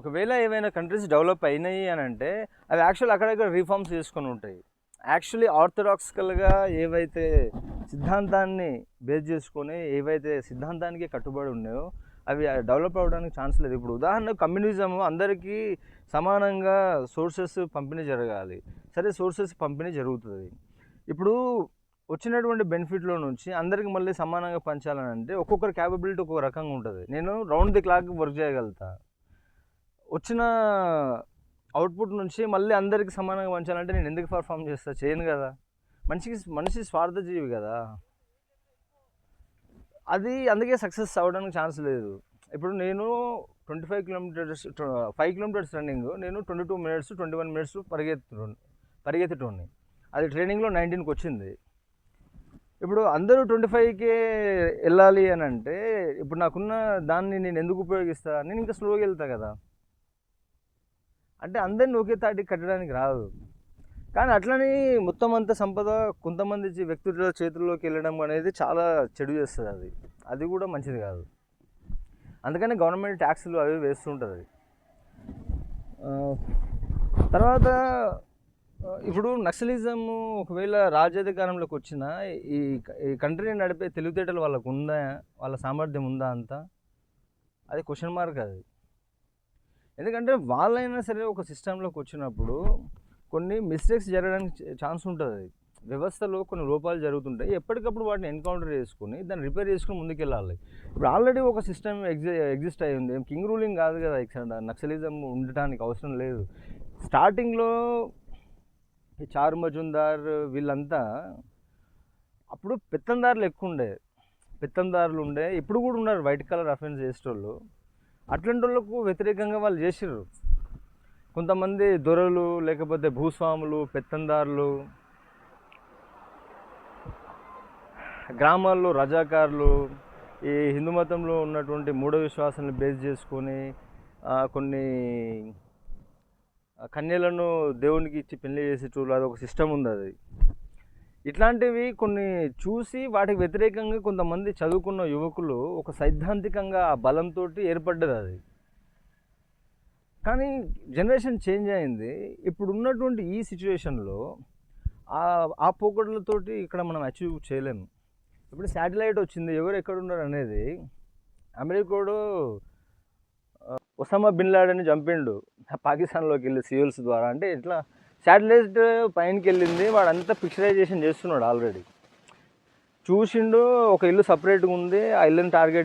ఒకవేళ ఏవైనా countries develop అయినాయి అని అంటే అవి యాక్చువల్ అక్కడక్కడ రీఫార్మ్స్ చేసుకొని ఉంటాయి. యాక్చువల్లీ ఆర్థడాక్సికల్గా ఏవైతే సిద్ధాంతాన్ని బేస్ చేసుకొని ఏవైతే సిద్ధాంతానికి కట్టుబడి ఉన్నాయో అవి డెవలప్ అవ్వడానికి ఛాన్స్ లేదు. ఇప్పుడు ఉదాహరణకు కమ్యూనిజం అందరికీ సమానంగా సోర్సెస్ పంపిణీ జరగాలి. సరే, సోర్సెస్ పంపిణీ జరుగుతుంది. ఇప్పుడు వచ్చినటువంటి బెనిఫిట్లో నుంచి అందరికి మళ్ళీ సమానంగా పంచాలని అంటే ఒక్కొక్కరి క్యాపబిలిటీ ఒక్కొక్క రకంగా ఉంటుంది. నేను రౌండ్ ది క్లాక్ వర్క్ చేయగలుగుతా. వచ్చిన అవుట్పుట్ నుంచి మళ్ళీ అందరికి సమానంగా పంచాలంటే నేను ఎందుకు పర్ఫామ్ చేస్తా? చేయను కదా. మనిషి స్వార్థజీవి కదా. అది అందుకే సక్సెస్ అవ్వడానికి ఛాన్స్ లేదు. ఇప్పుడు నేను 25 కిలోమీటర్స్ 5 కిలోమీటర్స్ రన్నింగ్ నేను 22 మినిట్స్ 21 మినిట్స్ పరిగెత్తటోని. అది ట్రైనింగ్లో 19కి వచ్చింది. ఇప్పుడు అందరూ 25కే వెళ్ళాలి అని అంటే ఇప్పుడు నాకున్న దాన్ని నేను ఎందుకు ఉపయోగిస్తా? నేను ఇంకా స్లోగా వెళ్తా కదా. అంటే అందరిని ఒకే తాటికి కట్టడానికి రాదు. కానీ అట్లని మొత్తం అంత సంపద కొంతమంది వ్యక్తుల చేతుల్లోకి వెళ్ళడం అనేది చాలా చెడు చేస్తుంది. అది కూడా మంచిది కాదు. అందుకని గవర్నమెంట్ ట్యాక్సులు అవి వేస్తుంటుంది. తర్వాత ఇప్పుడు నక్సలిజం ఒకవేళ రాజ్యాధికారంలోకి వచ్చినా ఈ కంట్రీని నడిపే తెలివితేటలు వాళ్ళకు ఉందా? వాళ్ళ సామర్థ్యం ఉందా? అంతా అది క్వశ్చన్ మార్క్. అది ఎందుకంటే వాళ్ళైనా సరే ఒక సిస్టంలోకి వచ్చినప్పుడు కొన్ని మిస్టేక్స్ జరగడానికి ఛాన్స్ ఉంటుంది. వ్యవస్థలో కొన్ని లోపాలు జరుగుతుంటాయి. ఎప్పటికప్పుడు వాటిని ఎన్కౌంటర్ చేసుకుని దాన్ని రిపేర్ చేసుకుని ముందుకెళ్ళాలి. ఇప్పుడు ఆల్రెడీ ఒక సిస్టమ్ ఎగ్జిస్ట్ అయ్యి ఉంది. కింగ్ రూలింగ్ కాదు కదా ఇక్కడ నక్సలిజం ఉండటానికి అవసరం లేదు. స్టార్టింగ్లో ఈ చారు మజుందార్ వీళ్ళంతా అప్పుడు పెత్తందారులు ఎక్కువ పెత్తందారులు ఉండే. ఇప్పుడు కూడా ఉన్నారు వైట్ కలర్ అఫెన్స్ చేసేటోళ్ళు. అట్లాంటి వాళ్ళకు వ్యతిరేకంగా వాళ్ళు చేసిర్రు. కొంతమంది దొరలు, లేకపోతే భూస్వాములు, పెత్తందారులు, గ్రామాల్లో రజాకారులు, ఈ హిందూ మతంలో ఉన్నటువంటి మూఢ విశ్వాసాలను బేస్ చేసుకొని కొన్ని కన్యలను దేవునికి ఇచ్చి పెళ్లి చేసేటోళ్ళు, అది ఒక సిస్టమ్ ఉంది. అది ఇట్లాంటివి కొన్ని చూసి వాటికి వ్యతిరేకంగా కొంతమంది చదువుకున్న యువకులు ఒక సైద్ధాంతికంగా ఆ బలంతో ఏర్పడ్డది అది. కానీ జనరేషన్ చేంజ్ అయింది. ఇప్పుడు ఉన్నటువంటి ఈ సిచ్యువేషన్లో ఆ పోకడలతోటి ఇక్కడ మనం అచీవ్ చేయలేము. ఇప్పుడు శాటిలైట్ వచ్చింది, ఎవరు ఎక్కడున్నారు అనేది. అమెరికాడు ఒసామా బిన్ లాడెన్ని చంపిండు పాకిస్తాన్లోకి వెళ్ళి సివిల్స్ ద్వారా. అంటే ఇట్లా శాటిలైట్ పైనకి వెళ్ళింది, వాడంతా పిక్చరైజేషన్ చేస్తున్నాడు. ఆల్రెడీ చూసిండు, ఒక ఇల్లు సపరేట్గా ఉంది, ఆ ఇల్లుని టార్గెట్